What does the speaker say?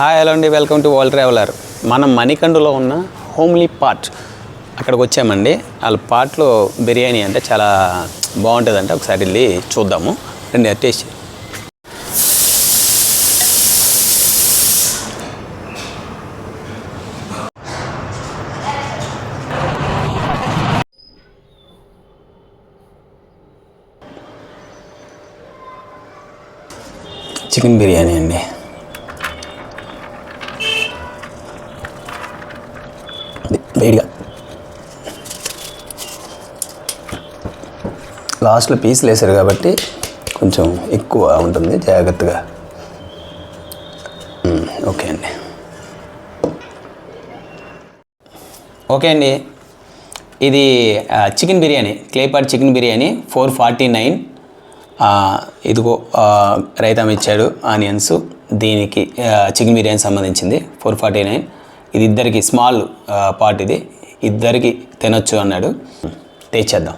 Hi hello అండి, welcome to world traveller. మనం మణికంఠలో ఉన్న హోమ్లీ పార్ట్ అక్కడికి వచ్చామండి. వాళ్ళ పార్ట్లో బిర్యానీ అంటే చాలా బాగుంటుందంటే ఒకసారి వెళ్ళి చూద్దాము. రండి టేస్ట్. చికెన్ బిర్యానీ అండి. వేడిగా లాస్ట్లో పీసులు వేసారు కాబట్టి కొంచెం ఎక్కువ ఉంటుంది, జాగ్రత్తగా. ఓకే అండి. ఇది చికెన్ బిర్యానీ, క్లేపాట్ చికెన్ బిర్యానీ 449. ఇదిగో రైతాం ఇచ్చాడు, ఆనియన్స్. దీనికి చికెన్ బిర్యానీ సంబంధించింది 449. ఇది ఇద్దరికి స్మాల్ పార్ట్, ఇది ఇద్దరికి తినొచ్చు అన్నాడు. టేస్ట్ చేద్దాం.